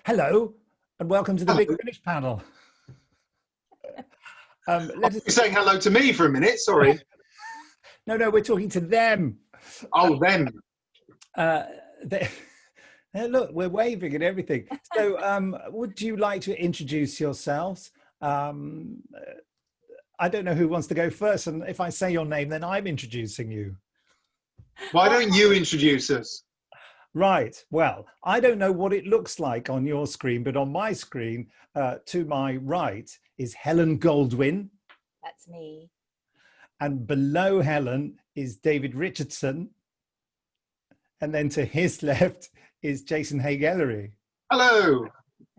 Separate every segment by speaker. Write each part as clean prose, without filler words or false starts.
Speaker 1: Hello, and welcome to the
Speaker 2: Hello.
Speaker 1: Big Finish panel.
Speaker 2: You're saying hello to me for a minute, sorry.
Speaker 1: No, we're talking to them.
Speaker 2: Oh, them.
Speaker 1: They, look, we're waving and everything. So, would you like to introduce yourselves? I don't know who wants to go first, and if I say your name, then I'm introducing you.
Speaker 2: Why don't you introduce us?
Speaker 1: Right. Well, I don't know what it looks like on your screen, but on my screen, to my right is Helen Goldwyn.
Speaker 3: That's me.
Speaker 1: And below Helen is David Richardson. And then to his left is Jason Haigh-Ellery.
Speaker 2: Hello.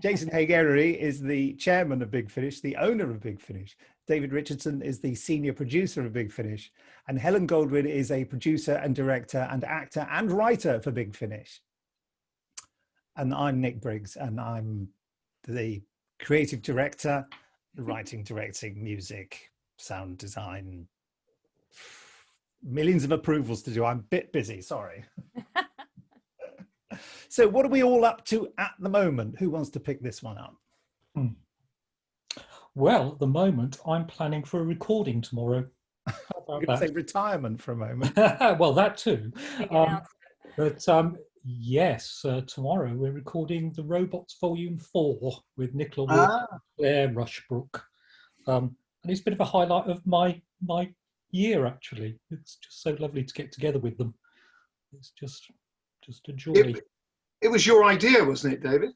Speaker 1: Jason Haigh-Ellery is the chairman of Big Finish, the owner of Big Finish. David Richardson is the senior producer of Big Finish. And Helen Goldwyn is a producer and director and actor and writer for Big Finish. And I'm Nick Briggs, and I'm the creative director, writing, directing, music, sound design, millions of approvals to do. I'm a bit busy, sorry. So what are we all up to at the moment? Who wants to pick this one up?
Speaker 4: Well, at the moment, I'm planning for a recording tomorrow. How about that?
Speaker 1: Say retirement for a moment.
Speaker 4: Well, that too.
Speaker 3: But
Speaker 4: Yes, tomorrow we're recording The Robots Volume 4 with Nicola Wood and Claire Rushbrook. And it's a bit of a highlight of my year, actually. It's just so lovely to get together with them. It's just a joy.
Speaker 2: It was your idea, wasn't it, David?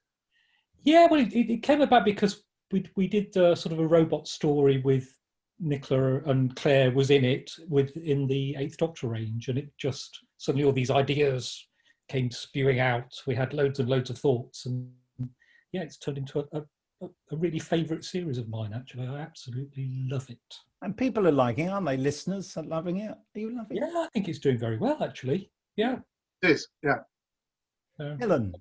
Speaker 4: Yeah, well, it came about because we did sort of a robot story with Nicola, and Claire was in it in the Eighth Doctor range, and it just suddenly all these ideas came spewing out. We had loads and loads of thoughts, and yeah, it's turned into a really favourite series of mine, actually. I absolutely love it.
Speaker 1: And people are liking it, aren't they? Listeners are loving it. Are you loving it?
Speaker 4: Yeah, I think it's doing very well, actually. Yeah.
Speaker 2: It is, yeah.
Speaker 1: Helen.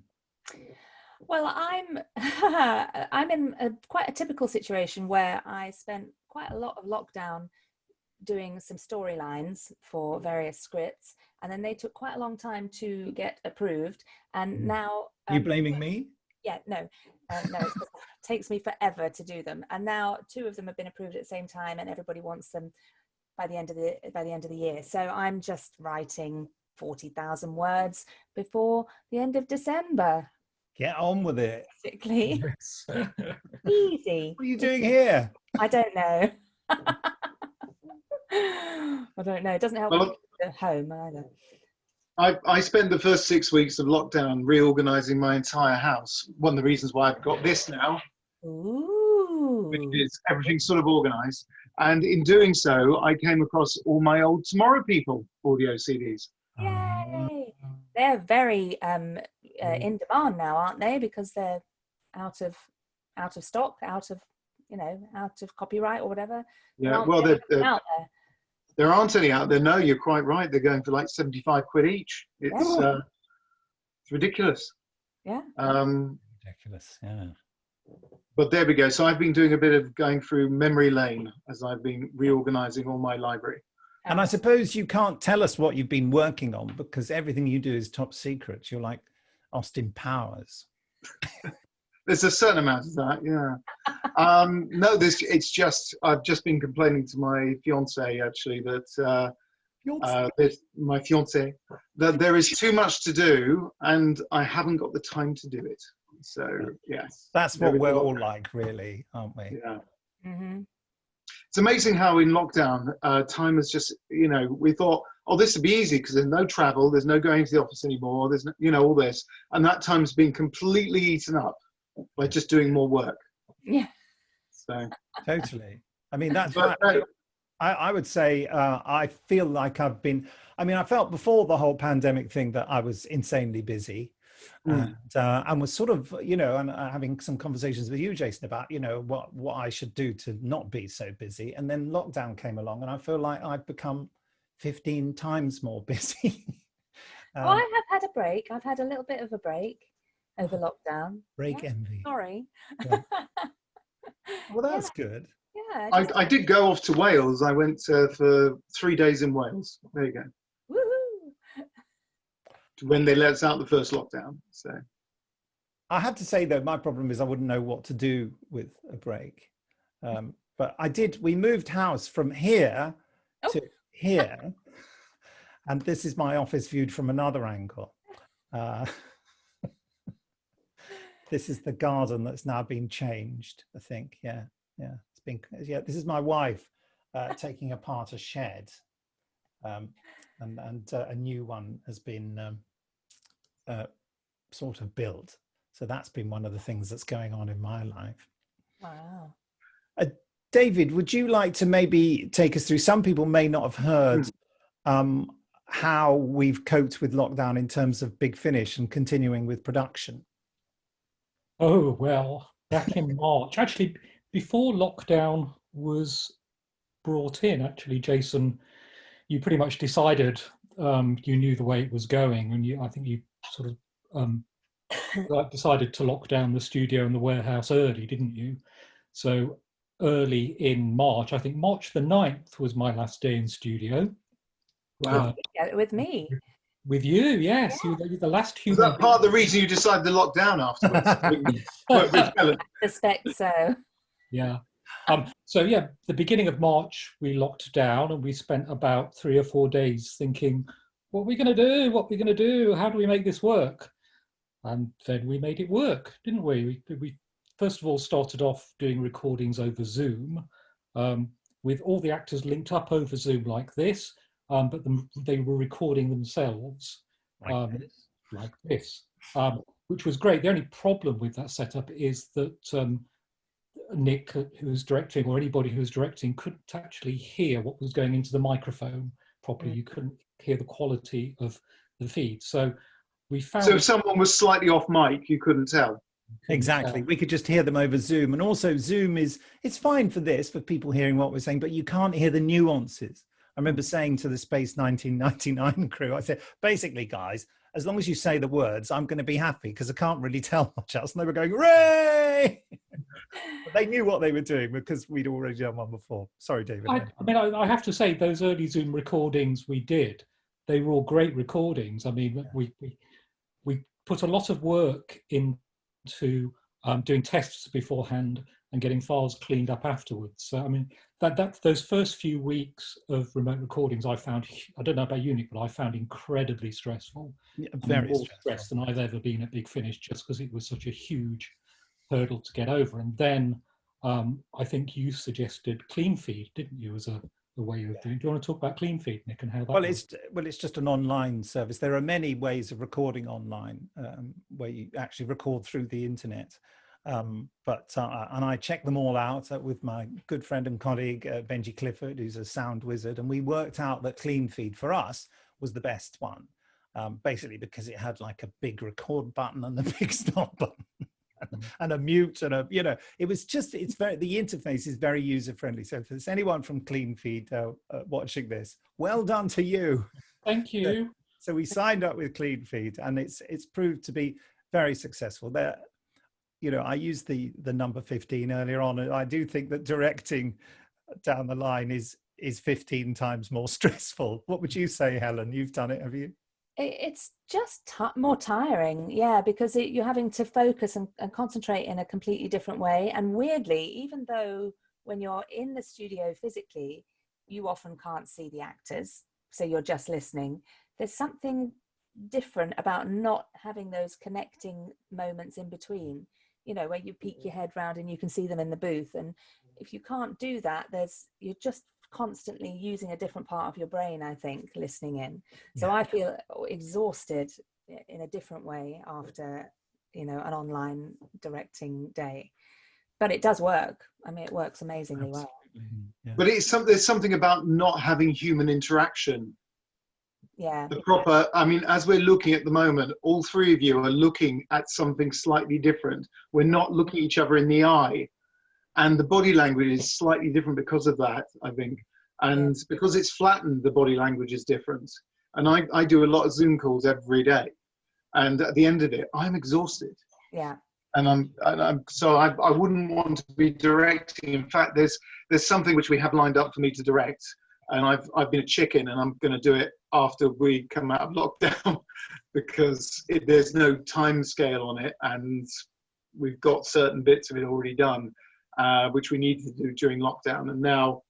Speaker 3: well, I'm in quite a typical situation where I spent quite a lot of lockdown doing some storylines for various scripts, and then they took quite a long time to get approved. And now,
Speaker 1: You blaming me?
Speaker 3: Yeah, no, it takes me forever to do them. And now 2 of them have been approved at the same time, and everybody wants them by the end of the year. So I'm just writing 40,000 words before the end of December.
Speaker 1: Get on with it.
Speaker 3: Basically,
Speaker 4: Yes.
Speaker 3: easy.
Speaker 1: What are you doing here?
Speaker 3: I don't know. I don't know. It doesn't help me at home either.
Speaker 2: I spent the first 6 weeks of lockdown reorganising my entire house. One of the reasons why I've got this now,
Speaker 3: Ooh.
Speaker 2: which is everything's sort of organised. And in doing so, I came across all my old Tomorrow People audio CDs.
Speaker 3: Yay! They're very in demand now, aren't they? Because they're out of stock, out of copyright or whatever.
Speaker 2: Yeah, well,
Speaker 3: out there.
Speaker 2: There aren't any out there. No, you're quite right. They're going for like 75 quid each. It's ridiculous.
Speaker 3: Yeah.
Speaker 1: Ridiculous, yeah.
Speaker 2: But there we go. So I've been doing a bit of going through memory lane as I've been reorganizing all my library.
Speaker 1: And I suppose you can't tell us what you've been working on because everything you do is top secret. You're like Austin Powers.
Speaker 2: There's a certain amount of that, yeah. No, it's just, I've just been complaining to my fiance actually that, my fiance, that there is too much to do and I haven't got the time to do it. So, yes.
Speaker 1: That's what we're all like, really, aren't we?
Speaker 2: Yeah.
Speaker 3: Mm-hmm.
Speaker 2: It's amazing how in lockdown, time has just, we thought, oh, this would be easy because there's no travel, there's no going to the office anymore, there's no, all this. And that time's been completely eaten up by just doing more work.
Speaker 3: Yeah.
Speaker 2: So
Speaker 1: Totally. I mean, that's right. I would say I feel like I felt before the whole pandemic thing that I was insanely busy. And was sort of, and having some conversations with you, Jason, about, what I should do to not be so busy. And then lockdown came along and I feel like I've become 15 times more busy.
Speaker 3: Well, I have had a break. I've had a little bit of a break over lockdown.
Speaker 1: Break envy.
Speaker 3: Sorry.
Speaker 1: Yeah. Well, that's good.
Speaker 3: Yeah.
Speaker 2: I did go off to Wales. I went for 3 days in Wales. There you go.
Speaker 3: Woohoo!
Speaker 2: When they let us out the first lockdown. So
Speaker 1: I have to say, though, my problem is I wouldn't know what to do with a break. But we moved house from here to here. And this is my office viewed from another angle. This is the garden that's now been changed, I think. Yeah. This is my wife taking apart a shed. And a new one has been sort of built. So that's been one of the things that's going on in my life.
Speaker 3: Wow.
Speaker 1: David, would you like to maybe take us through? Some people may not have heard how we've coped with lockdown in terms of Big Finish and continuing with production.
Speaker 4: Oh, well, back in March, actually, before lockdown was brought in, actually, Jason, you pretty much decided you knew the way it was going, and I think you sort of decided to lock down the studio and the warehouse early, didn't you? So early in March, I think March the 9th was my last day in studio.
Speaker 2: Wow.
Speaker 3: With me.
Speaker 4: With you, yes. Yeah. You were the last human.
Speaker 2: Was that part of the reason you decided to lock down afterwards?
Speaker 3: I suspect so.
Speaker 4: Yeah. So yeah, the beginning of March, we locked down and we spent about 3 or 4 days thinking, what are we going to do? What are we going to do? How do we make this work? And then we made it work, didn't we? We first of all started off doing recordings over Zoom with all the actors linked up over Zoom like this. But they were recording themselves like this, which was great. The only problem with that setup is that Nick, who was directing, or anybody who was directing, couldn't actually hear what was going into the microphone properly. You couldn't hear the quality of the feed. So we found...
Speaker 2: So if someone was slightly off mic, you couldn't tell?
Speaker 1: Exactly. We could just hear them over Zoom. And also Zoom it's fine for this, for people hearing what we're saying, but you can't hear the nuances. I remember saying to the Space 1999 crew, I said, basically, guys, as long as you say the words, I'm going to be happy because I can't really tell much else. And they were going, hooray! But they knew what they were doing because we'd already done one before. Sorry, David.
Speaker 4: I have to say, those early Zoom recordings we did, they were all great recordings. I mean, we put a lot of work into doing tests beforehand and getting files cleaned up afterwards. So, I mean, those first few weeks of remote recordings, I don't know about you, Nick, but I found incredibly stressful.
Speaker 1: Yeah, very
Speaker 4: more stressed than I've ever been at Big Finish, just because it was such a huge hurdle to get over. And then I think you suggested Clean Feed, didn't you, as a way of doing. Do you want to talk about Clean Feed, Nick, and how that works?
Speaker 1: It's just an online service. There are many ways of recording online where you actually record through the internet. And I checked them all out with my good friend and colleague Benji Clifford, who's a sound wizard, and we worked out that Clean Feed for us was the best one, basically because it had like a big record button and a big stop button and a mute and the interface is very user friendly. So if there's anyone from Clean Feed watching this, well done to you.
Speaker 4: Thank you.
Speaker 1: So we signed up with Clean Feed, and it's proved to be very successful. I used the number 15 earlier on, and I do think that directing down the line is 15 times more stressful. What would you say, Helen? You've done it, have you?
Speaker 3: It's just more tiring, yeah, because you're having to focus and concentrate in a completely different way. And weirdly, even though when you're in the studio physically, you often can't see the actors, so you're just listening, there's something different about not having those connecting moments in between, where you peek your head round and you can see them in the booth. And if you can't do that, you're just constantly using a different part of your brain, I think, listening in. So I feel exhausted in a different way after, an online directing day. But it does work. I mean, it works amazingly well.
Speaker 1: Yeah.
Speaker 2: But there's something about not having human interaction.
Speaker 3: Yeah.
Speaker 2: The proper, I mean, as we're looking at the moment, all three of you are looking at something slightly different. We're not looking each other in the eye. And the body language is slightly different because of that, I think. And because it's flattened, the body language is different. And I do a lot of Zoom calls every day. And at the end of it, I'm exhausted.
Speaker 3: Yeah.
Speaker 2: And I wouldn't want to be directing. In fact, there's something which we have lined up for me to direct, and I've been a chicken, and I'm going to do it after we come out of lockdown because there's no time scale on it, and we've got certain bits of it already done, which we needed to do during lockdown. And now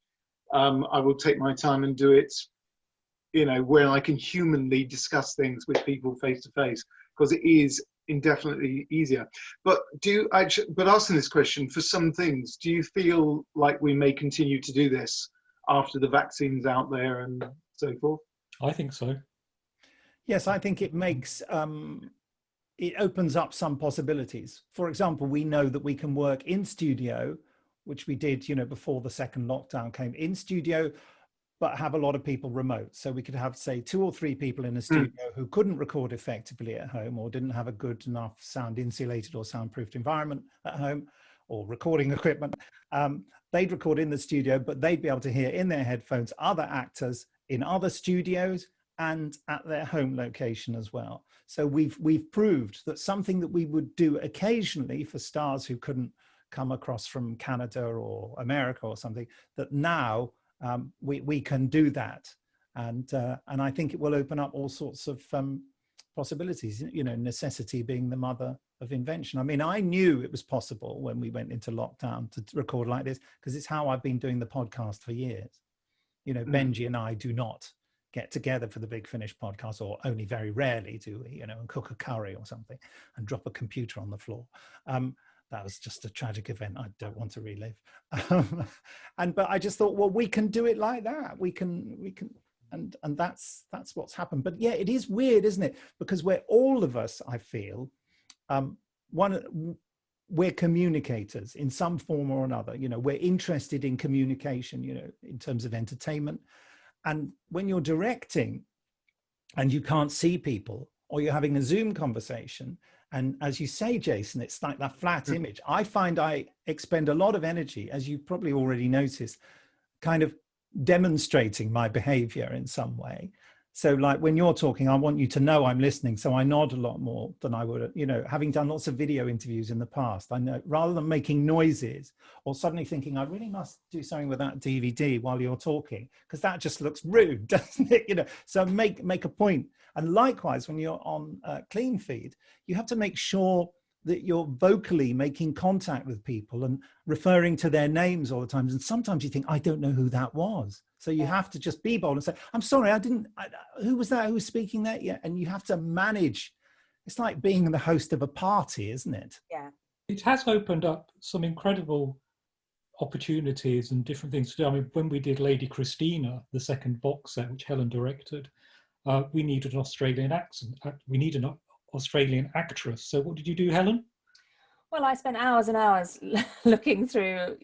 Speaker 2: I will take my time and do it, when I can humanly discuss things with people face to face, because it is indefinitely easier. But asking this question, for some things, do you feel like we may continue to do this after the vaccine's out there and so forth?
Speaker 4: I think so.
Speaker 1: Yes, I think it makes, it opens up some possibilities. For example, we know that we can work in studio, which we did, before the second lockdown came, in studio, but have a lot of people remote. So we could have, say, 2 or 3 people in a studio who couldn't record effectively at home, or didn't have a good enough sound insulated or soundproofed environment at home, or recording equipment. They'd record in the studio, but they'd be able to hear in their headphones other actors in other studios and at their home location as well. So we've proved that something that we would do occasionally for stars who couldn't come across from Canada or America or something, that now we can do that, and I think it will open up all sorts of possibilities. Necessity being the mother of invention. I mean, I knew it was possible when we went into lockdown to record like this, because it's how I've been doing the podcast for years. Benji and I do not get together for the Big Finish podcast, or only very rarely do we, and cook a curry or something and drop a computer on the floor. That was just a tragic event I don't want to relive. But I just thought, well, we can do it like that. We can, and that's what's happened. But yeah, it is weird, isn't it? Because we're all of us, I feel, we're communicators in some form or another. We're interested in communication, in terms of entertainment. And when you're directing and you can't see people, or you're having a Zoom conversation, and as you say, Jason, it's like that flat image. I find I expend a lot of energy, as you probably already noticed, kind of demonstrating my behavior in some way. So like when you're talking, I want you to know I'm listening. So I nod a lot more than I would, having done lots of video interviews in the past. I know, rather than making noises or suddenly thinking, I really must do something with that DVD while you're talking, because that just looks rude, doesn't it? So make a point. And likewise, when you're on clean feed, you have to make sure that you're vocally making contact with people and referring to their names all the time. And sometimes you think, I don't know who that was. So you have to just be bold and say, I'm sorry, who was that? Who was speaking there? Yeah. And you have to manage. It's like being the host of a party, isn't it?
Speaker 3: Yeah.
Speaker 4: It has opened up some incredible opportunities and different things to do. I mean, when we did Lady Christina, the second box set, which Helen directed, we needed an Australian accent. We need an Australian actress. So what did you do, Helen?
Speaker 3: Well, I spent hours and hours looking through,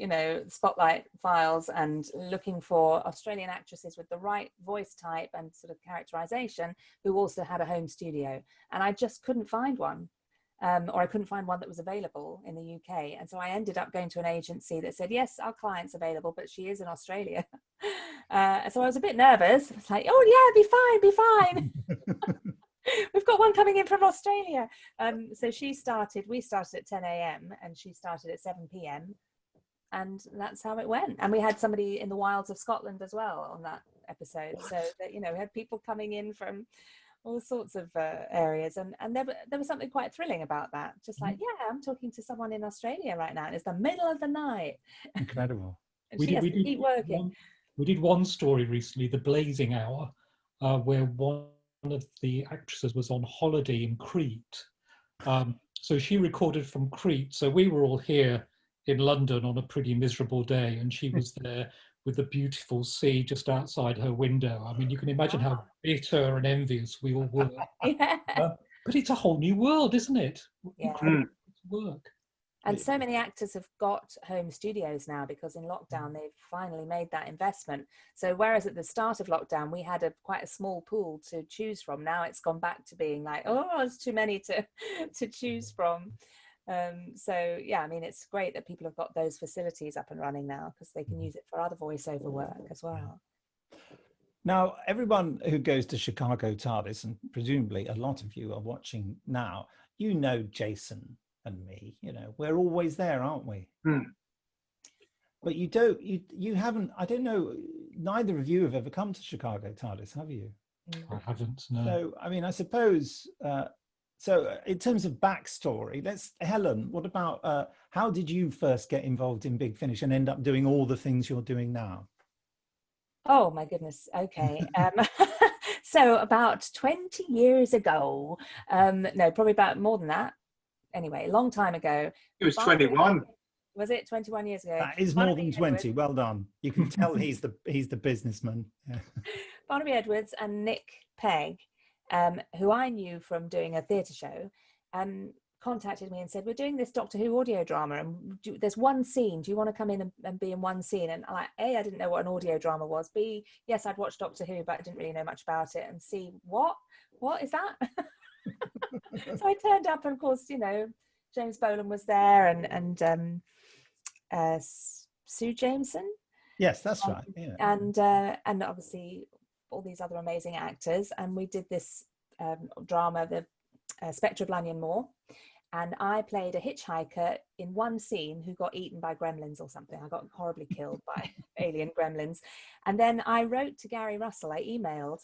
Speaker 3: Spotlight files and looking for Australian actresses with the right voice type and sort of characterization who also had a home studio. And I just couldn't find one, or I couldn't find one that was available in the UK. And so I ended up going to an agency that said, yes, our client's available, but she is in Australia. So I was a bit nervous. It's like, oh yeah, be fine. We've got one coming in from Australia. So we started at 10 a.m. and she started at 7 p.m. and that's how it went. And we had somebody in the wilds of Scotland as well on that episode. What? So that, we had people coming in from all sorts of areas, and there was something quite thrilling about that. Just like, yeah, I'm talking to someone in Australia right now, and it's the middle of the night.
Speaker 1: Incredible.
Speaker 3: We keep working.
Speaker 4: We did one story recently, The Blazing Hour, where one of the actresses was on holiday in Crete. So she recorded from Crete. So we were all here in London on a pretty miserable day, and she was there with the beautiful sea just outside her window. I mean, you can imagine how bitter and envious we all were.
Speaker 3: Yeah.
Speaker 4: But it's a whole new world, isn't it?
Speaker 3: Yeah.
Speaker 4: Incredible work.
Speaker 3: And so many actors have got home studios now because in lockdown they've finally made that investment. So whereas at the start of lockdown we had quite a small pool to choose from, now it's gone back to being like, oh, there's too many to choose from. So yeah, I mean, it's great that people have got those facilities up and running now because they can use it for other voiceover work as well.
Speaker 1: Now, everyone who goes to Chicago TARDIS, and presumably a lot of you are watching now, Jason and me, we're always there, aren't we? But you haven't, I don't know, neither of you have ever come to Chicago TARDIS, have you?
Speaker 4: I haven't, no.
Speaker 1: So, I mean, I suppose, so in terms of backstory, Helen, what about, how did you first get involved in Big Finish and end up doing all the things you're doing now?
Speaker 3: Oh my goodness. Okay. So about 20 years ago, no, probably about more than that. Anyway, a long time ago.
Speaker 2: It was 21.
Speaker 3: Was it 21 years ago?
Speaker 1: That is more than 20. Well done. You can tell he's the businessman. Yeah.
Speaker 3: Barnaby Edwards and Nick Pegg, who I knew from doing a theatre show, contacted me and said, we're doing this Doctor Who audio drama and there's one scene. Do you want to come in and be in one scene? And I didn't know what an audio drama was. B, yes, I'd watched Doctor Who, but I didn't really know much about it. And C, what is that? So I turned up and of course, you know, James Bolam was there and Sue Jameson.
Speaker 1: Yes, that's right. Yeah.
Speaker 3: And obviously all these other amazing actors. And we did this drama, the Spectre of Lanyon Moor. And I played a hitchhiker in one scene who got eaten by gremlins or something. I got horribly killed by alien gremlins. And then I wrote to Gary Russell, I emailed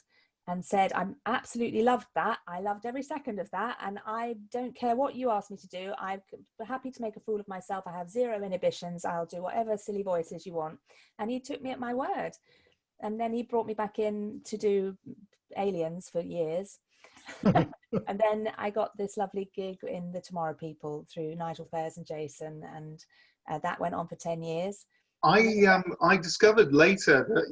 Speaker 3: and said, I absolutely loved that. I loved every second of that. And I don't care what you ask me to do. I'm happy to make a fool of myself. I have zero inhibitions. I'll do whatever silly voices you want. And he took me at my word. And then he brought me back in to do Aliens for years. And then I got this lovely gig in The Tomorrow People through Nigel Fairs and Jason, and that went on for 10 years.
Speaker 2: I discovered later that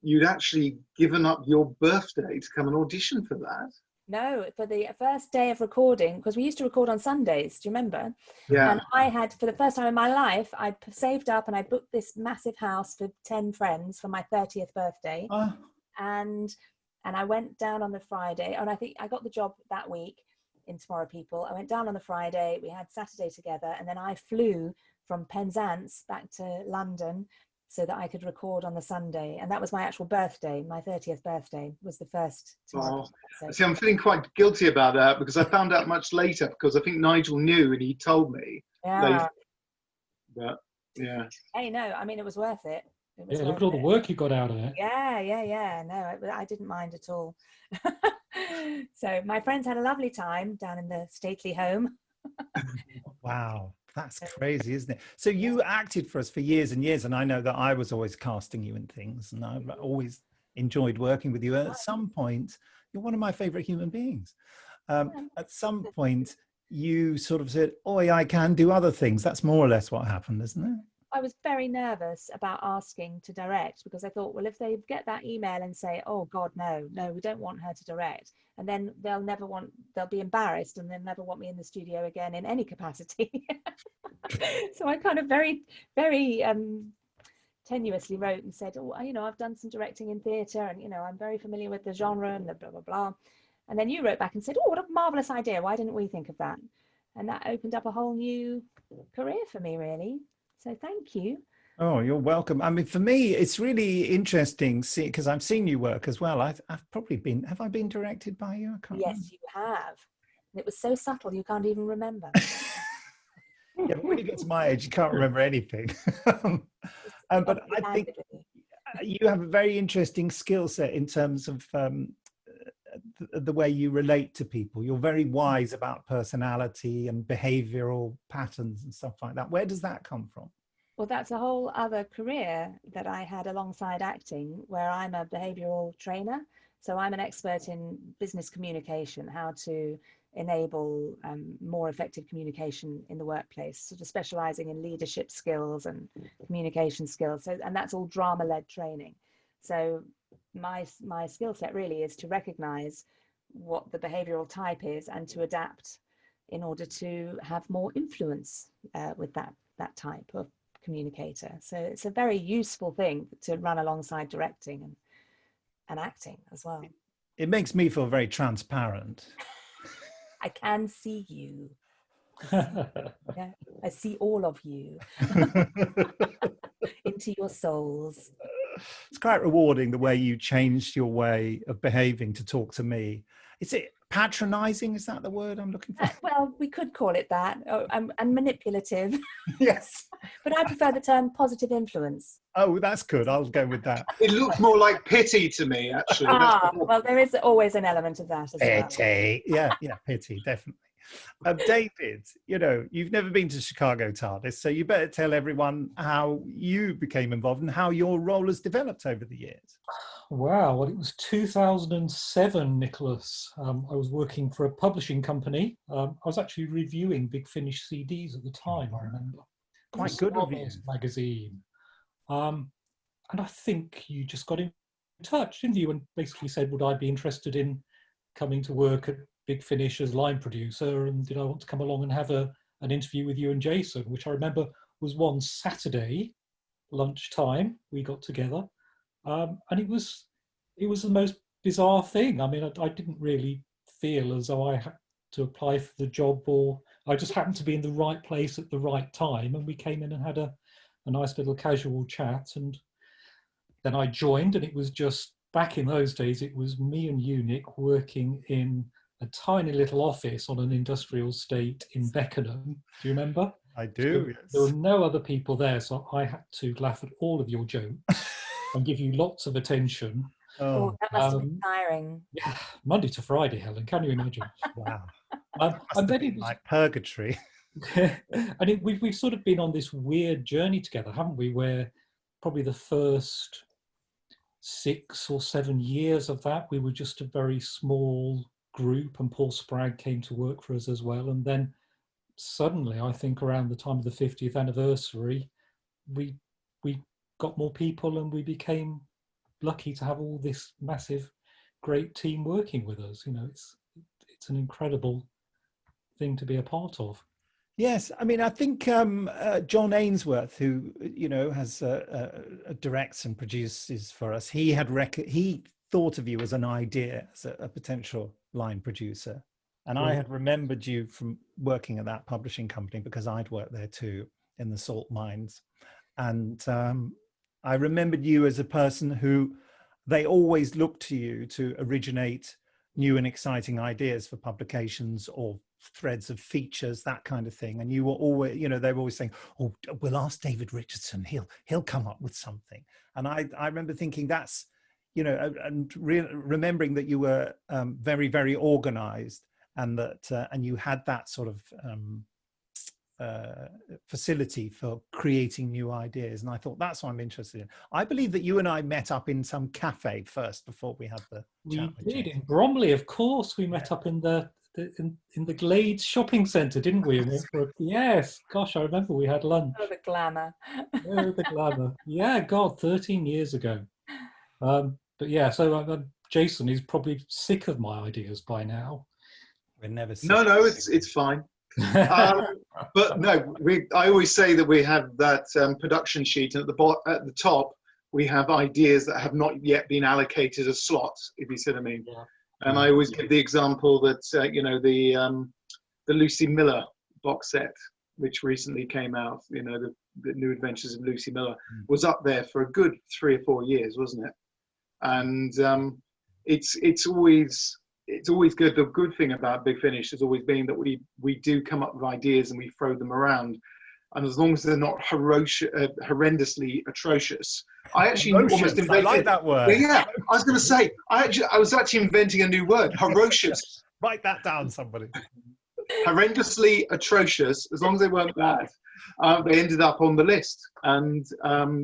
Speaker 2: you'd actually given up your birthday to come and audition for that.
Speaker 3: No, for the first day of recording, because we used to record on Sundays, do you remember?
Speaker 2: Yeah.
Speaker 3: And I had, for the first time in my life, I'd saved up and I booked this massive house for 10 friends for my 30th birthday.
Speaker 1: Oh.
Speaker 3: And I went down on the Friday, and I think I got the job that week in Tomorrow People. I went down on the Friday, we had Saturday together, and then I flew from Penzance back to London so that I could record on the Sunday. And that was my actual birthday. My 30th birthday was the first.
Speaker 2: Oh. See, I'm feeling quite guilty about that because I found out much later, because I think Nigel knew and he told me.
Speaker 3: Yeah.
Speaker 2: Later. But, yeah.
Speaker 3: Hey, no, I mean, it was worth it.
Speaker 4: Yeah, look at all the work you got out of it.
Speaker 3: Yeah. No, I didn't mind at all. So my friends had a lovely time down in the stately home.
Speaker 1: Wow, that's crazy, isn't it? So you acted for us for years and years, and I know that I was always casting you in things, and I've always enjoyed working with you. And at some point, you're one of my favorite human beings. At some point, you sort of said, "Oh, I can do other things." That's more or less what happened, isn't it?
Speaker 3: I was very nervous about asking to direct, because I thought, well, if they get that email and say, oh God, no, we don't want her to direct, and then they'll be embarrassed and they'll never want me in the studio again in any capacity. So I kind of very, very tenuously wrote and said, oh, you know, I've done some directing in theatre and, you know, I'm very familiar with the genre and the blah, blah, blah. And then you wrote back and said, oh, what a marvellous idea. Why didn't we think of that? And that opened up a whole new career for me, really. So thank you.
Speaker 1: Oh, you're welcome. I mean, for me, it's really interesting because I've seen you work as well. I've probably been, have I been directed by you? I can't remember.
Speaker 3: You have. And it was so subtle, you can't even remember.
Speaker 1: Yeah, but when you get to my age, you can't remember anything. But I think you have a very interesting skill set in terms of the way you relate to people. You're very wise about personality and behavioral patterns and stuff like that. Where does that come from?
Speaker 3: Well, that's a whole other career that I had alongside acting, where I'm a behavioral trainer. So I'm an expert in business communication, how to enable more effective communication in the workplace, sort of specializing in leadership skills and communication skills. So, and that's all drama-led training. So my skill set really is to recognize what the behavioral type is and to adapt in order to have more influence with that type of communicator. So it's a very useful thing to run alongside directing and acting as well.
Speaker 1: It makes me feel very transparent.
Speaker 3: I can see you. Yeah, I see all of you into your souls. It's
Speaker 1: quite rewarding the way you changed your way of behaving to talk to me. patronizing, is that the word I'm looking for?
Speaker 3: Well, we could call it that, and manipulative.
Speaker 1: Yes.
Speaker 3: But I prefer the term positive influence.
Speaker 1: Oh, that's good. I'll go with that.
Speaker 2: It looks more like pity to me, actually.
Speaker 3: Well, there is always an element of that as well.
Speaker 1: Pity. Yeah, pity, definitely. David, you've never been to Chicago TARDIS, so you better tell everyone how you became involved and how your role has developed over the years.
Speaker 4: Wow, well, it was 2007, Nicholas. I was working for a publishing company. I was actually reviewing Big Finish CDs at the time, I remember.
Speaker 1: Quite good reviews.
Speaker 4: Magazine. And I think you just got in touch, didn't you? And basically said, would I be interested in coming to work at Big Finish as line producer? And did I want to come along and have an interview with you and Jason, which I remember was one Saturday lunchtime we got together. And it was the most bizarre thing. I mean, I didn't really feel as though I had to apply for the job, or I just happened to be in the right place at the right time. And we came in and had a nice little casual chat. And then I joined, and it was just, back in those days, it was me and you, Nick, working in a tiny little office on an industrial estate in Beckenham. Do you remember?
Speaker 1: I do, yes.
Speaker 4: There were no other people there, so I had to laugh at all of your jokes and give you lots of attention.
Speaker 3: Oh, that must have been tiring.
Speaker 4: Yeah, Monday to Friday, Helen. Can you imagine?
Speaker 1: Wow.
Speaker 4: And then it was
Speaker 1: like purgatory.
Speaker 4: And we've sort of been on this weird journey together, haven't we? Where probably the first 6 or 7 years of that, we were just a very small group, and Paul Spragg came to work for us as well. And then suddenly, I think around the time of the 50th anniversary, we got more people, and we became lucky to have all this massive, great team working with us. It's an incredible thing to be a part of.
Speaker 1: Yes, I mean, I think John Ainsworth, who has directs and produces for us, he thought of you as an idea, as a potential line producer, and I had remembered you from working at that publishing company because I'd worked there too in the salt mines, and I remembered you as a person who they always looked to you to originate new and exciting ideas for publications or threads of features, that kind of thing. And you were always, they were always saying, "Oh, we'll ask David Richardson. He'll come up with something." And I remember thinking that's, and remembering that you were very, very organized, and that and you had that sort of facility for creating new ideas. And I thought, that's what I'm interested in. I believe that you and I met up in some cafe first before we had the chat.
Speaker 4: We did in Bromley, of course. We met up in the Glades shopping centre, didn't we? Yes, gosh, I remember we had lunch.
Speaker 3: Oh, the glamour.
Speaker 4: Oh, the glamour. Yeah, God, 13 years ago. But yeah, so Jason is probably sick of my ideas by now.
Speaker 1: We're never sick.
Speaker 2: No, it's fine. But no, I always say that we have that production sheet, and at the top we have ideas that have not yet been allocated as slots, if you see what I mean. Yeah. And I always give the example that the Lucy Miller box set, which recently came out, the New Adventures of Lucy Miller, was up there for a good 3 or 4 years, wasn't it? And it's always good. The good thing about Big Finish has always been that we do come up with ideas and we throw them around, and as long as they're not horrendously atrocious. I actually almost invented.
Speaker 1: I like that word.
Speaker 2: Yeah, I was going to say I was actually inventing a new word, ferocious.
Speaker 1: Write that down, somebody.
Speaker 2: Horrendously atrocious. As long as they weren't bad, they ended up on the list, and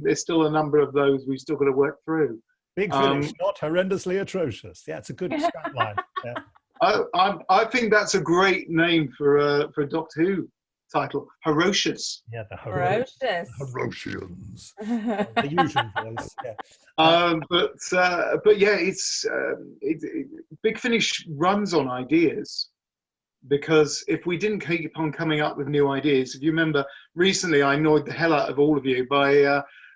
Speaker 2: there's still a number of those we've still got to work through.
Speaker 1: Big Finish, not horrendously atrocious. Yeah, it's a good strap line. Yeah.
Speaker 2: I think that's a great name for a Doctor Who title. Ferocious.
Speaker 1: Yeah, the
Speaker 3: Ferocious.
Speaker 1: Ferocians. The usual voice. Yeah.
Speaker 2: But yeah, it's Big Finish runs on ideas, because if we didn't keep on coming up with new ideas, if you remember, recently I annoyed the hell out of all of you by,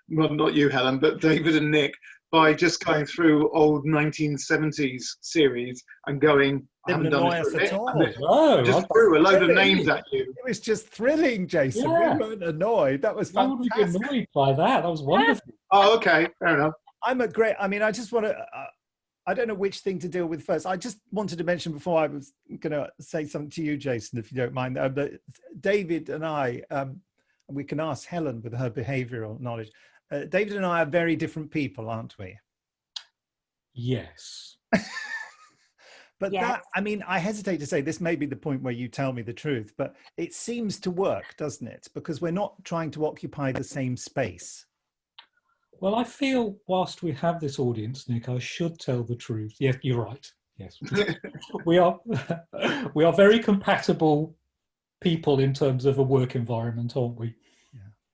Speaker 2: well, not you, Helen, but David and Nick, by just going through old 1970s series and going, I haven't done this for a bit.
Speaker 1: No,
Speaker 2: just threw a load of names at you.
Speaker 1: It was just thrilling, Jason.
Speaker 4: Yeah.
Speaker 1: We weren't annoyed. That was fantastic.
Speaker 4: I would be annoyed by that. That was wonderful.
Speaker 2: Oh, okay, fair enough.
Speaker 1: I just want to, I don't know which thing to deal with first. I just wanted to mention before I was going to say something to you, Jason, if you don't mind, that David and I, we can ask Helen with her behavioural knowledge. David and I are very different people, aren't we?
Speaker 4: Yes.
Speaker 1: But
Speaker 3: Yes.
Speaker 1: that, I mean, I hesitate to say this may be the point where you tell me the truth, but it seems to work, doesn't it? Because we're not trying to occupy the same space.
Speaker 4: Well, I feel whilst we have this audience, Nick, I should tell the truth. Yes, you're right. Yes, we are very compatible people in terms of a work environment, aren't we?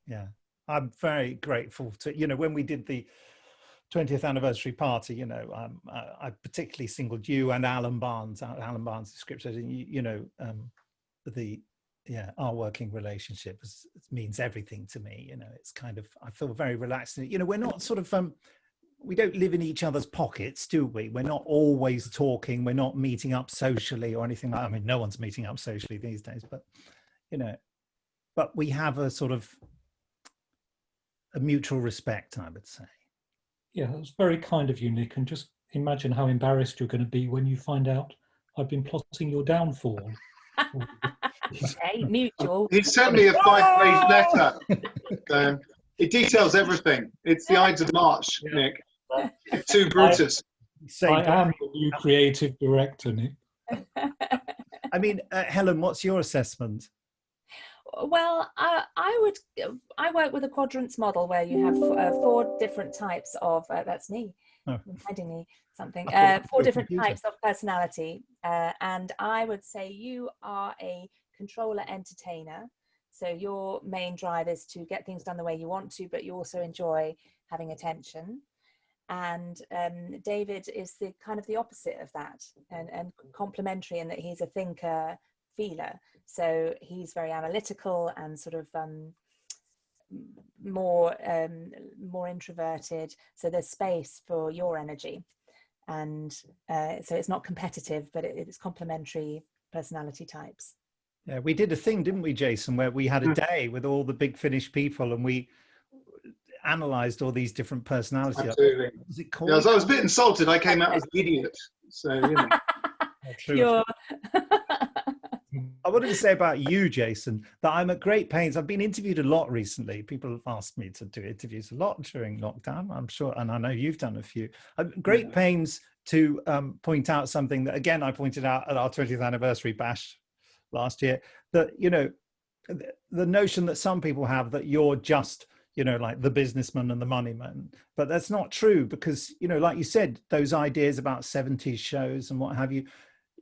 Speaker 1: Yeah. I'm very grateful to, you know, when we did the 20th anniversary party, you know, I particularly singled you and Alan Barnes, the script editor, you know, our working relationship means everything to me. You know, it's kind of, I feel very relaxed. You know, we're not sort of, we don't live in each other's pockets, do we? We're not always talking. We're not meeting up socially or anything like that. I mean, no one's meeting up socially these days, but, you know, but we have a sort of a mutual respect, I would say.
Speaker 4: Yeah, that was very kind of you, Nick. And just imagine how embarrassed you're going to be when you find out I've been plotting your downfall.
Speaker 3: Okay, mutual.
Speaker 2: He sent me a 5-page letter. It details everything. It's the Ides of March, Nick. To Brutus.
Speaker 4: I am the new creative director, Nick.
Speaker 1: I mean, Helen, what's your assessment?
Speaker 3: Well, I work with a quadrants model where you have 4 different types of, that's me, reminding me something, 4 different types of personality. And I would say you are a controller entertainer. So your main drive is to get things done the way you want to, but you also enjoy having attention. And David is the kind of the opposite of that, and complementary in that he's a thinker, feeler. So he's very analytical and sort of more introverted. So there's space for your energy, and so it's not competitive, but it's complementary personality types.
Speaker 1: Yeah, we did a thing, didn't we, Jason, where we had a day with all the Big Finish people, and we analysed all these different personalities.
Speaker 2: Absolutely.
Speaker 1: Was it called?
Speaker 2: Yeah, I was a bit insulted. I came out as an idiot. So, you know.
Speaker 3: Pure.
Speaker 1: I wanted to say about you, Jason, that I'm at great pains. I've been interviewed a lot recently. People have asked me to do interviews a lot during lockdown, I'm sure, and I know you've done a few. I'm at great pains to point out something that, again, I pointed out at our 20th anniversary bash last year, that, you know, the notion that some people have that you're just, you know, like the businessman and the money man, but that's not true, because, you know, like you said, those ideas about 70s shows and what have you,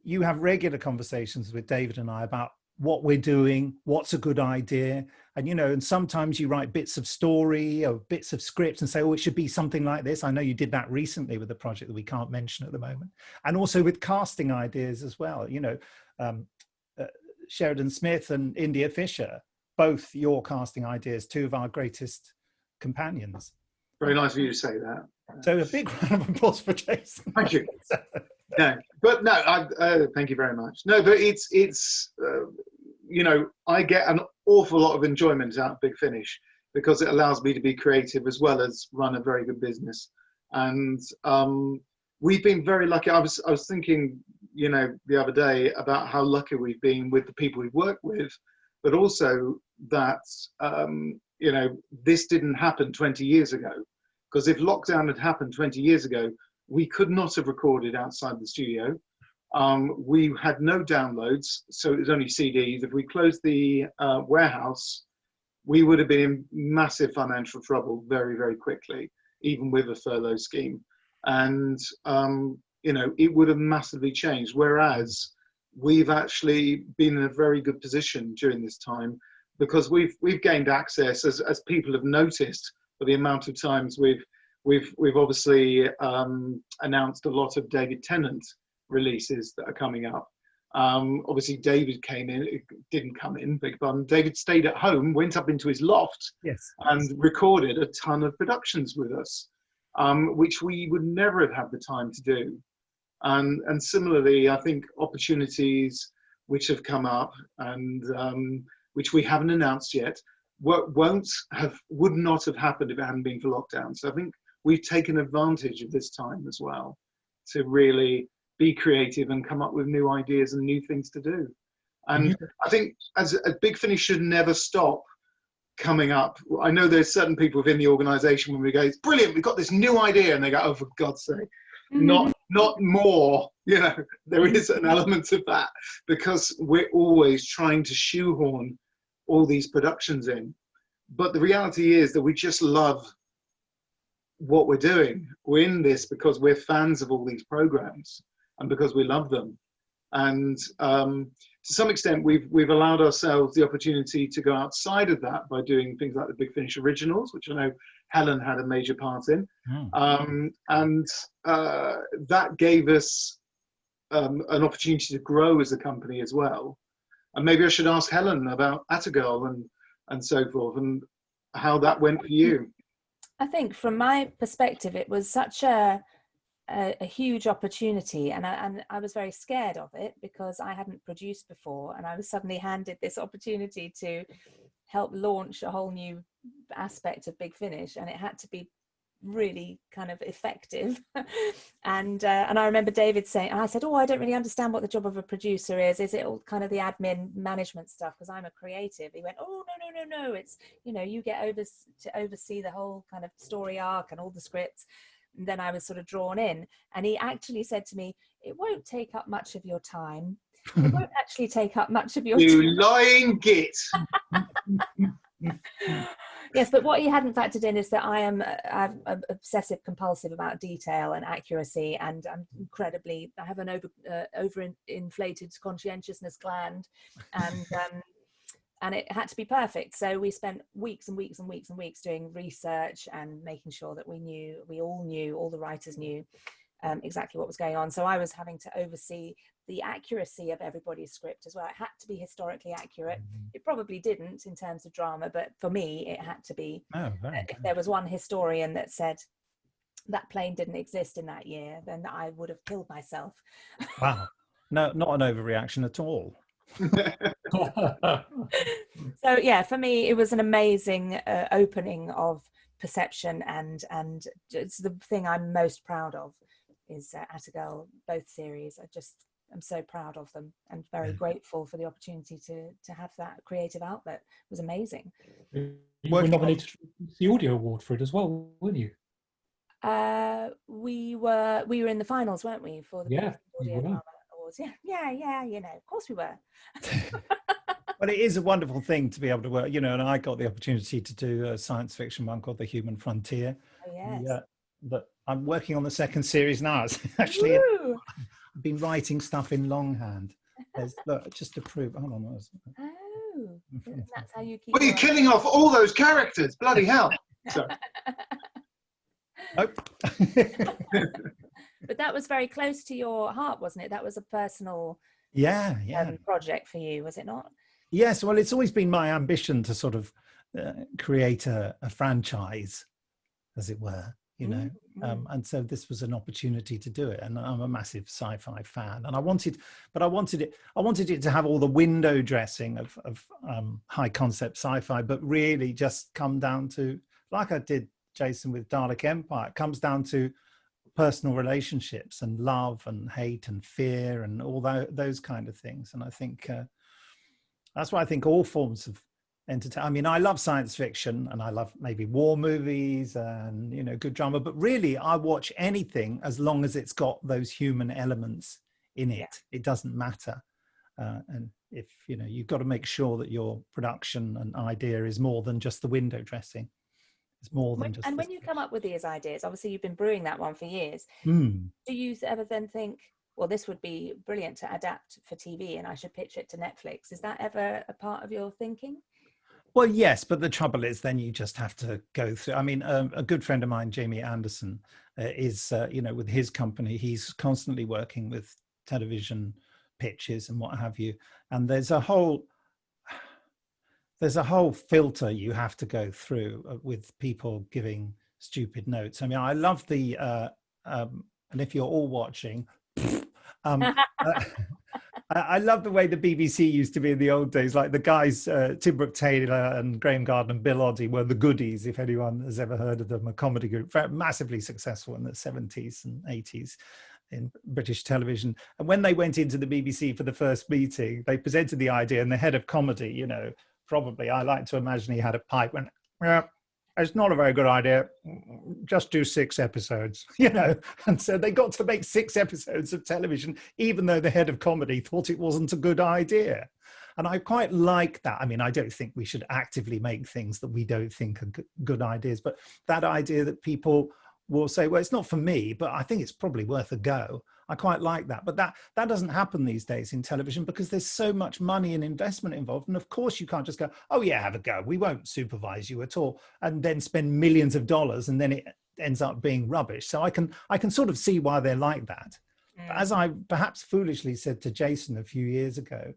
Speaker 1: you have regular conversations with David and I about what we're doing, what's a good idea. And, you know, and sometimes you write bits of story or bits of script and say, oh, it should be something like this. I know you did that recently with a project that we can't mention at the moment. And also with casting ideas as well, you know, Sheridan Smith and India Fisher, both your casting ideas, 2 of our greatest companions.
Speaker 2: Very nice of you to say that.
Speaker 1: So a big round of applause for Jason.
Speaker 2: Thank you. No, but no, thank you very much. No, but it's you know, I get an awful lot of enjoyment out of Big Finish because it allows me to be creative as well as run a very good business. And we've been very lucky. I was thinking, you know, the other day about how lucky we've been with the people we've worked with, but also that you know, this didn't happen 20 years ago. Because if lockdown had happened 20 years ago, we could not have recorded outside the studio. We had no downloads, so it was only CDs. If we closed the warehouse, we would have been in massive financial trouble very, very quickly, even with a furlough scheme. And, you know, it would have massively changed. Whereas we've actually been in a very good position during this time because we've gained access, as people have noticed, for the amount of times we've obviously announced a lot of David Tennant releases that are coming up. Obviously David came in, it didn't come in, big pardon. David stayed at home, went up into his loft,
Speaker 1: yes,
Speaker 2: and recorded a ton of productions with us, which we would never have had the time to do. And similarly, I think opportunities which have come up and which we haven't announced yet, would not have happened if it hadn't been for lockdown. So I think we've taken advantage of this time as well to really be creative and come up with new ideas and new things to do. And I think as a Big Finish should never stop coming up. I know there's certain people within the organization when we go, it's brilliant, we've got this new idea, and they go, oh, for God's sake, not more. You know, there is an element of that, because we're always trying to shoehorn all these productions in. But the reality is that we just love what we're doing. We're in this because we're fans of all these programs and because we love them. And to some extent, we've allowed ourselves the opportunity to go outside of that by doing things like the Big Finish Originals, which I know Helen had a major part in. That gave us an opportunity to grow as a company as well. And maybe I should ask Helen about Atagirl and so forth, and how that went for you.
Speaker 3: I think from my perspective, it was such a huge opportunity, and I was very scared of it because I hadn't produced before, and I was suddenly handed this opportunity to help launch a whole new aspect of Big Finish, and it had to be really kind of effective. And I remember David saying, I said, oh, I don't really understand what the job of a producer is it all kind of the admin management stuff, because I'm a creative? He went, oh, no, it's, you know, you get to oversee the whole kind of story arc and all the scripts. And then I was sort of drawn in, and he actually said to me, it won't take up much of your time. It won't actually take up much of your time.
Speaker 2: You lying git.
Speaker 3: Yes, but what he hadn't factored in is that I'm obsessive compulsive about detail and accuracy, and I'm I have an overinflated conscientiousness gland, and it had to be perfect. So we spent weeks and weeks and weeks and weeks doing research and making sure that all the writers knew exactly what was going on. So I was having to oversee the accuracy of everybody's script as well. It had to be historically accurate. It probably didn't in terms of drama, but for me, it had to be. If there was one historian that said that plane didn't exist in that year, then I would have killed myself.
Speaker 1: Wow. No, not an overreaction at all.
Speaker 3: So yeah, for me, it was an amazing opening of perception, and it's the thing I'm most proud of is Atagirl, both series. I'm so proud of them and very grateful for the opportunity to have that creative outlet. It was amazing.
Speaker 4: You were nominated for the Audio Award for it as well, weren't you?
Speaker 3: We were in the finals, weren't we, for the Audio Drama Awards? Yeah, you know, of course we were.
Speaker 1: Well, it is a wonderful thing to be able to work, you know, and I got the opportunity to do a science fiction one called The Human Frontier.
Speaker 3: Oh, yes.
Speaker 1: Yeah, but I'm working on the second series now. It's actually, I've been writing stuff in longhand. Look, just to prove. Hold on.
Speaker 3: Oh, that's how you keep.
Speaker 2: Well, you're killing off all those characters. Bloody hell. Sorry.
Speaker 1: Nope.
Speaker 3: But that was very close to your heart, wasn't it? That was a personal project for you, was it not?
Speaker 1: Yes. Well, it's always been my ambition to sort of create a franchise, as it were. You know, and so this was an opportunity to do it, and I'm a massive sci-fi fan, and I wanted it to have all the window dressing of high concept sci-fi, but really just come down to, like I did, Jason, with Dalek Empire. It comes down to personal relationships and love and hate and fear and all those kind of things. And I think that's why I think all forms of entertainment. I mean, I love science fiction and I love maybe war movies and, you know, good drama, but really I watch anything as long as it's got those human elements in it. It doesn't matter. And if, you know, you've got to make sure that your production and idea is more than just the window dressing. It's more than just.
Speaker 3: And when you come up with these ideas, obviously you've been brewing that one for years.
Speaker 1: Do
Speaker 3: you ever then think, well, this would be brilliant to adapt for TV and I should pitch it to Netflix? Is that ever a part of your thinking?
Speaker 1: Well, yes, but the trouble is then you just have to go through. I mean, a good friend of mine, Jamie Anderson, is, you know, with his company, he's constantly working with television pitches and what have you. And there's a whole filter you have to go through with people giving stupid notes. I mean, I love the, and if you're all watching, I love the way the BBC used to be in the old days. Like the guys, Tim Brooke Taylor and Graham Gardner and Bill Oddie were the Goodies, if anyone has ever heard of them, a comedy group, very massively successful in the 70s and 80s. in British television. And when they went into the BBC for the first meeting, they presented the idea, and the head of comedy, you know, probably, I like to imagine he had a pipe, went, yeah, it's not a very good idea. Just do 6 episodes, you know. And so they got to make 6 episodes of television, even though the head of comedy thought it wasn't a good idea. And I quite like that. I mean, I don't think we should actively make things that we don't think are good ideas, but that idea that people will say, well, it's not for me, but I think it's probably worth a go. I quite like that. But that doesn't happen these days in television because there's so much money and investment involved. And of course, you can't just go, oh, yeah, have a go. We won't supervise you at all. And then spend millions of dollars and then it ends up being rubbish. So I can sort of see why they're like that. Mm. But as I perhaps foolishly said to Jason a few years ago,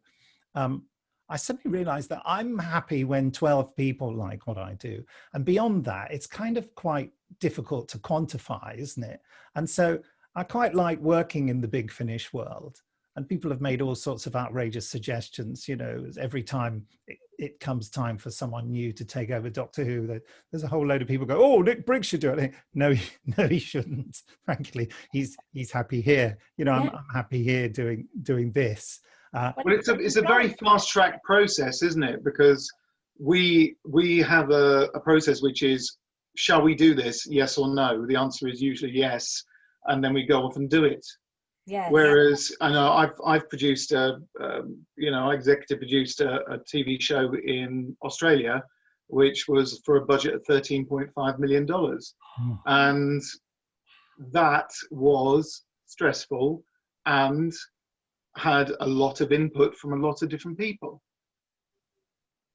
Speaker 1: I suddenly realized that I'm happy when 12 people like what I do. And beyond that, it's kind of quite difficult to quantify, isn't it? And so I quite like working in the Big Finish world. And people have made all sorts of outrageous suggestions, you know, every time it comes time for someone new to take over Doctor Who, there's a whole load of people go, oh, Nick Briggs should do it. I think, no, he shouldn't. Frankly, he's happy here. You know, I'm happy here doing this.
Speaker 2: Well, it's a very fast track process, isn't it? Because we have a process which is, shall we do this? Yes or no? The answer is usually yes, and then we go off and do it.
Speaker 3: Yeah.
Speaker 2: Whereas I know I've produced I executive produced a TV show in Australia, which was for a budget of $13.5 million, and that was stressful and had a lot of input from a lot of different people.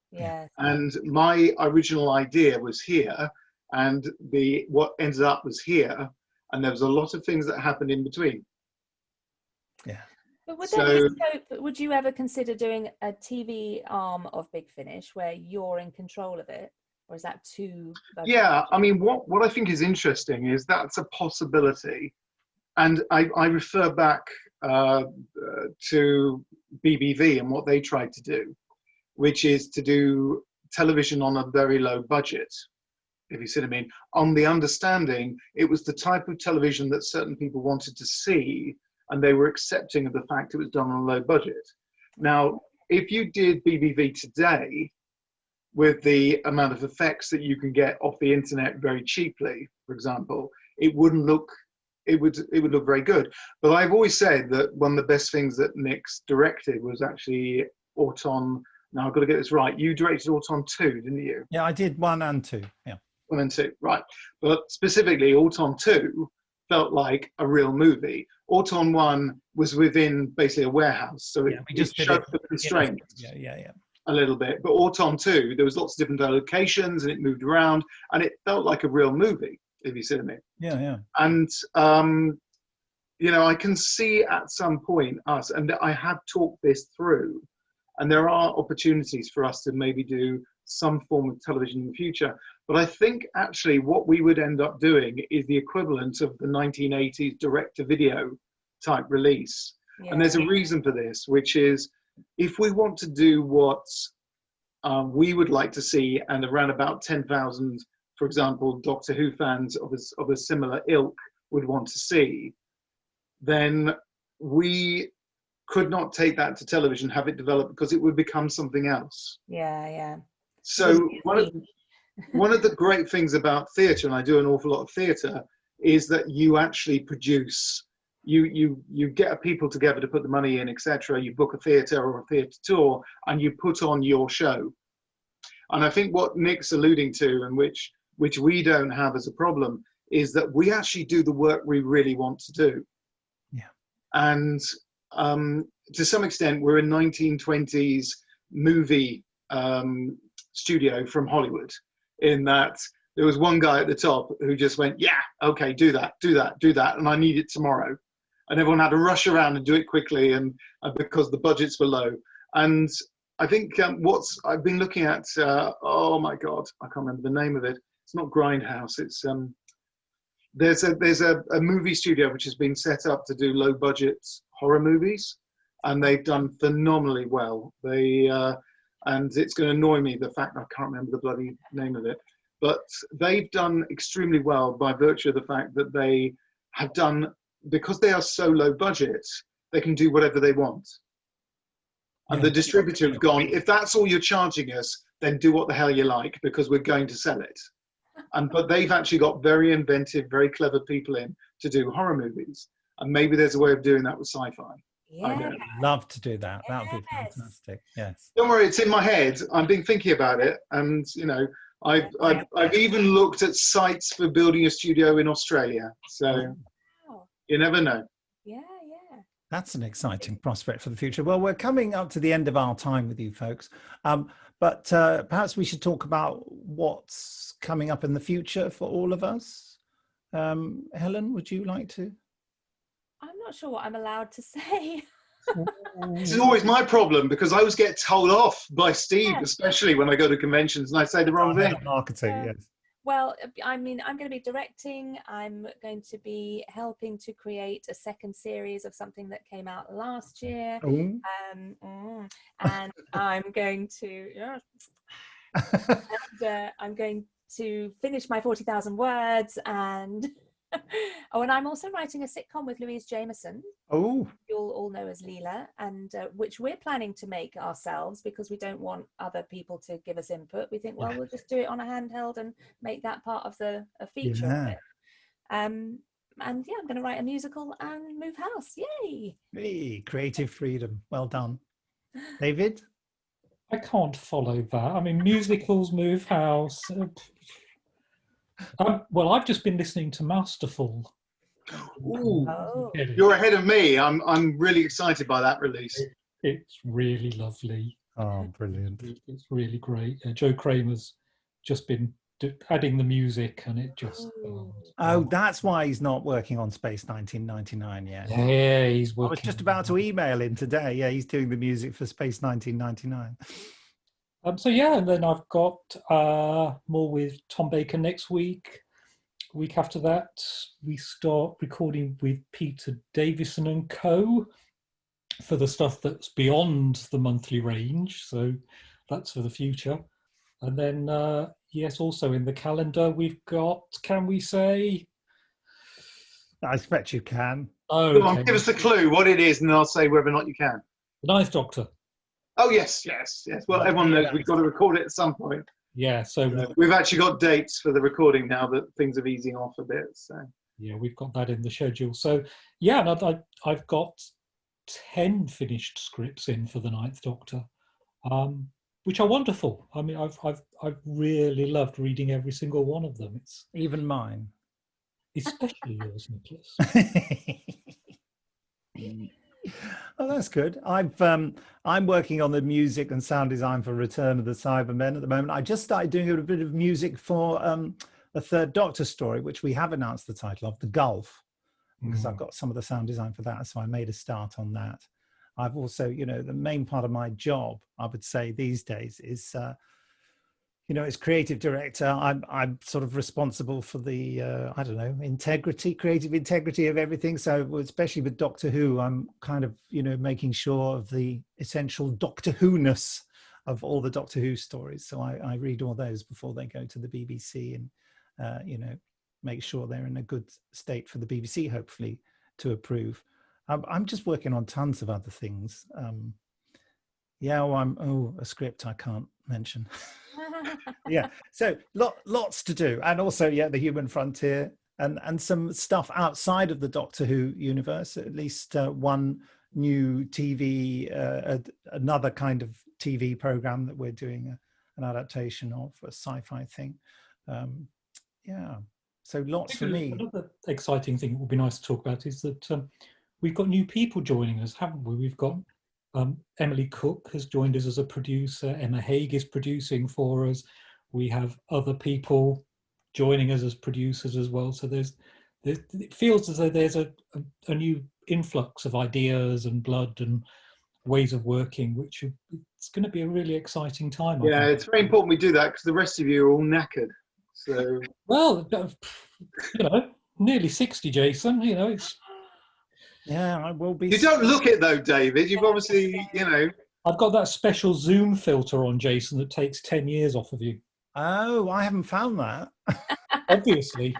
Speaker 3: Yeah.
Speaker 2: And my original idea was here, and what ended up was here, and there was a lot of things that happened in between.
Speaker 1: Yeah.
Speaker 3: But would there be scope, would you ever consider doing a TV arm of Big Finish where you're in control of it? Or is that too...
Speaker 2: Yeah, I mean, what I think is interesting is that's a possibility. And I refer back to BBV and what they tried to do, which is to do television on a very low budget, if you see what I mean, on the understanding it was the type of television that certain people wanted to see, and they were accepting of the fact it was done on a low budget. Now, if you did BBV today, with the amount of effects that you can get off the internet very cheaply, for example, it would look very good. But I've always said that one of the best things that Nick's directed was actually Auton. Now I've got to get this right. You directed Auton 2, didn't you?
Speaker 1: Yeah, I did 1 and 2. Yeah. 1
Speaker 2: and 2, right. But specifically, Auton 2 felt like a real movie. Auton 1 was within basically a warehouse, so it showed the constraints.
Speaker 1: Yeah.
Speaker 2: A little bit, but Auton 2, there was lots of different locations and it moved around and it felt like a real movie, if you see what I mean.
Speaker 1: Yeah.
Speaker 2: And, I can see at some point us, and I have talked this through, and there are opportunities for us to maybe do some form of television in the future. But I think actually what we would end up doing is the equivalent of the 1980s direct-to-video type release. Yeah. And there's a reason for this, which is, if we want to do what we would like to see, and around about 10,000, for example, Doctor Who fans of a similar ilk would want to see, then we could not take that to television, have it develop, because it would become something else.
Speaker 3: Yeah.
Speaker 2: So one of the great things about theatre, and I do an awful lot of theatre, is that you actually produce. You get people together to put the money in, etc. You book a theatre or a theatre tour, and you put on your show. And I think what Nick's alluding to, and which we don't have as a problem, is that we actually do the work we really want to do.
Speaker 1: Yeah.
Speaker 2: And to some extent, we're a 1920s movie studio from Hollywood, in that there was one guy at the top who just went, yeah, okay, do that, and I need it tomorrow. And everyone had to rush around and do it quickly, and because the budgets were low. And I think I've been looking at, oh my God, I can't remember the name of it. It's not Grindhouse. It's there's a movie studio which has been set up to do low budget horror movies, and they've done phenomenally well. And it's going to annoy me, the fact I can't remember the bloody name of it, but they've done extremely well by virtue of the fact that they have done because they are so low budget, they can do whatever they want. And the distributor have gone, if that's all you're charging us, then do what the hell you like, because we're going to sell it. But they've actually got very inventive, very clever people in to do horror movies. And maybe there's a way of doing that with sci-fi.
Speaker 3: Yeah.
Speaker 2: I don't know.
Speaker 1: Love to do that. That would be fantastic. Yes.
Speaker 2: Don't worry, it's in my head. I've been thinking about it. And, you know, I've even looked at sites for building a studio in Australia. So you never know.
Speaker 3: Yeah.
Speaker 1: That's an exciting prospect for the future. Well, we're coming up to the end of our time with you folks. But perhaps we should talk about what's coming up in the future for all of us. Helen, would you like to?
Speaker 3: I'm not sure what I'm allowed to say.
Speaker 2: This is always my problem, because I always get told off by Steve, especially when I go to conventions and I say the wrong thing.
Speaker 1: Marketing, yes.
Speaker 3: Well, I mean, I'm going to be directing. I'm going to be helping to create a second series of something that came out last year. And I'm going to, I'm going to finish my 40,000 words, and and I'm also writing a sitcom with Louise Jameson. You'll all know as Leela, and which we're planning to make ourselves, because we don't want other people to give us input. We think, well, we'll just do it on a handheld and make that part of a feature of it. And I'm going to write a musical and move house. Yay!
Speaker 1: Hey, creative freedom. Well done. David?
Speaker 4: I can't follow that. I mean, musicals, move house. Well, I've just been listening to Masterful.
Speaker 2: Ooh, you're ahead of me. I'm really excited by that release.
Speaker 4: It's really lovely.
Speaker 1: Oh, brilliant.
Speaker 4: It's really great. Joe Kramer's just been adding the music, and it just...
Speaker 1: that's why he's not working on Space 1999 yet.
Speaker 4: Yeah, he's working.
Speaker 1: I was just about to email him today. Yeah, he's doing the music for Space 1999.
Speaker 4: So yeah, and then I've got more with Tom Baker next week. Week after that, we start recording with Peter Davison and Co. for the stuff that's beyond the monthly range. So that's for the future. And then, yes, also in the calendar, we've got, can we say?
Speaker 1: I expect you can.
Speaker 4: Oh,
Speaker 2: Come on, give us the clue what it is, and I'll say whether or not you can.
Speaker 4: The Ninth Doctor.
Speaker 2: Oh, yes. Well, everyone knows we've got to record it at some point.
Speaker 4: Yeah, so
Speaker 2: we've actually got dates for the recording now that things are easing off a bit. So
Speaker 4: yeah, we've got that in the schedule. So yeah, and I've got 10 finished scripts in for the Ninth Doctor, which are wonderful. I mean, I've really loved reading every single one of them. It's
Speaker 1: even mine,
Speaker 4: especially yours, Nicholas.
Speaker 1: Oh, that's good. I'm working on the music and sound design for Return of the Cybermen at the moment. I just started doing a bit of music for a Third Doctor story, which we have announced the title of, The Gulf, because I've got some of the sound design for that. So I made a start on that. I've also, the main part of my job, I would say these days, is as creative director, I'm sort of responsible for the, creative integrity of everything. So especially with Doctor Who, I'm kind of, making sure of the essential Doctor Who-ness of all the Doctor Who stories. So I read all those before they go to the BBC and, make sure they're in a good state for the BBC, hopefully, to approve. I'm just working on tons of other things. A script I can't mention. Yeah, so lots to do, and also the Human Frontier and some stuff outside of the Doctor Who universe. At least one new TV, another kind of TV program that we're doing an adaptation of, a sci-fi thing. So lots for me.
Speaker 4: Another exciting thing that would be nice to talk about is that we've got new people joining us, haven't we? We've got Emily Cook has joined us as a producer. Emma Haigh is producing for us. We have other people joining us as producers as well. So it feels as though there's a new influx of ideas and blood and ways of working, which it's going to be a really exciting time.
Speaker 2: Yeah, it's very important we do that, because the rest of you are all knackered. So
Speaker 4: well, nearly 60, Jason. It's.
Speaker 1: Yeah, I will be.
Speaker 2: You don't look it though, David. You've obviously,
Speaker 4: I've got that special Zoom filter on, Jason, that takes 10 years off of you.
Speaker 1: Oh, I haven't found that.
Speaker 4: Obviously.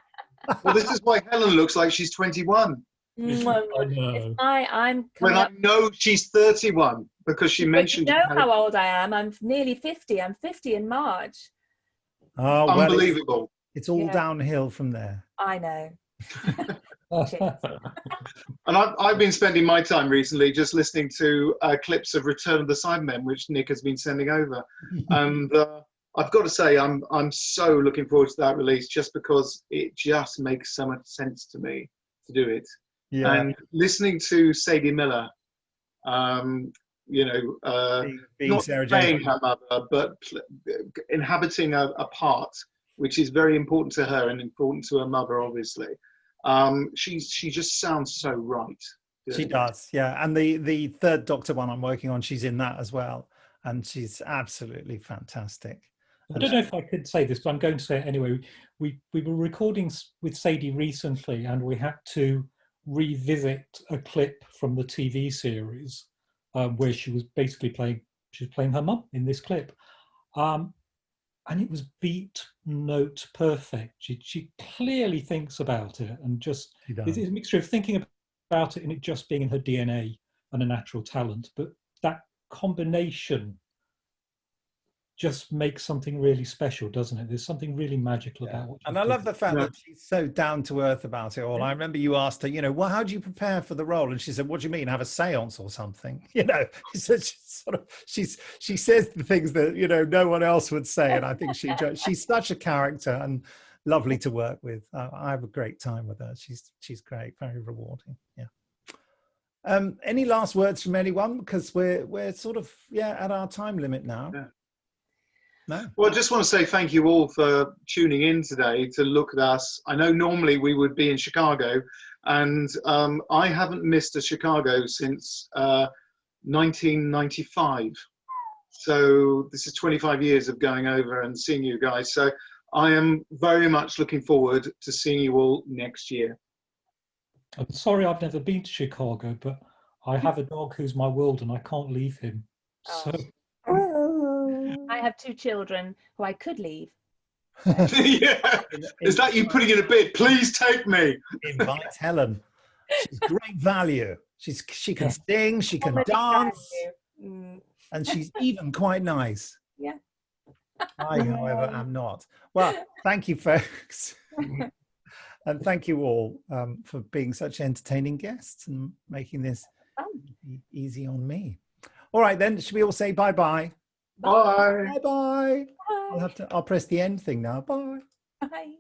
Speaker 2: Well, this is why Helen looks like she's 21.
Speaker 4: I know.
Speaker 3: I'm
Speaker 2: When
Speaker 3: coming
Speaker 2: I
Speaker 3: up.
Speaker 2: know she's 31 because she
Speaker 3: But you
Speaker 2: mentioned
Speaker 3: know
Speaker 2: it.
Speaker 3: how old I am. I'm nearly 50. I'm 50 in March.
Speaker 1: Oh, well,
Speaker 2: Unbelievable.
Speaker 1: it's all
Speaker 3: Yeah.
Speaker 1: downhill from there.
Speaker 3: I know.
Speaker 2: And I've been spending my time recently just listening to clips of Return of the Cybermen, which Nick has been sending over. And I've got to say, I'm so looking forward to that release just because it just makes so much sense to me to do it.
Speaker 1: Yeah.
Speaker 2: And listening to Sadie Miller, you know,
Speaker 1: Being
Speaker 2: not
Speaker 1: Sarah
Speaker 2: playing
Speaker 1: Jane.
Speaker 2: her mother, but inhabiting a part which is very important to her and important to her mother, obviously. She just sounds so right.
Speaker 1: She does, yeah. And the third Doctor one I'm working on, she's in that as well, and she's absolutely fantastic.
Speaker 4: I don't know if I could say this, but I'm going to say it anyway. We were recording with Sadie recently, and we had to revisit a clip from the TV series where she was basically playing her mum in this clip, and it was beat note perfect. She clearly thinks about it, and just it's a mixture of thinking about it and it just being in her DNA and a natural talent. But that combination just makes something really special, doesn't it? There's something really magical about what.
Speaker 1: And I love the fact that she's so down to earth about it all. I remember you asked her, you know, well, how do you prepare for the role? And she said, what do you mean, have a seance or something? You know, she says the things that, you know, no one else would say. And I think she's such a character and lovely to work with. I have a great time with her. She's great, very rewarding. Yeah. Any last words from anyone? Because we're sort of at our time limit now.
Speaker 2: Yeah.
Speaker 1: No.
Speaker 2: Well, I just want to say thank you all for tuning in today to look at us. I know normally we would be in Chicago, and I haven't missed a Chicago since 1995. So this is 25 years of going over and seeing you guys. So I am very much looking forward to seeing you all next year.
Speaker 4: I'm sorry I've never been to Chicago, but I have a dog who's my world and I can't leave him. So.
Speaker 3: I have 2 children who I could leave.
Speaker 2: Yeah. Is that you putting in a bid? Please take me.
Speaker 1: Invite Helen. She's great value. She can sing, she can dance, and she's even quite nice.
Speaker 3: Yeah.
Speaker 1: I, however, am not. Well, thank you, folks. And thank you all for being such entertaining guests and making this easy on me. All right, then, should we all say bye-bye?
Speaker 2: Bye.
Speaker 1: Bye-bye. I'll press the end thing now. Bye.
Speaker 3: Bye.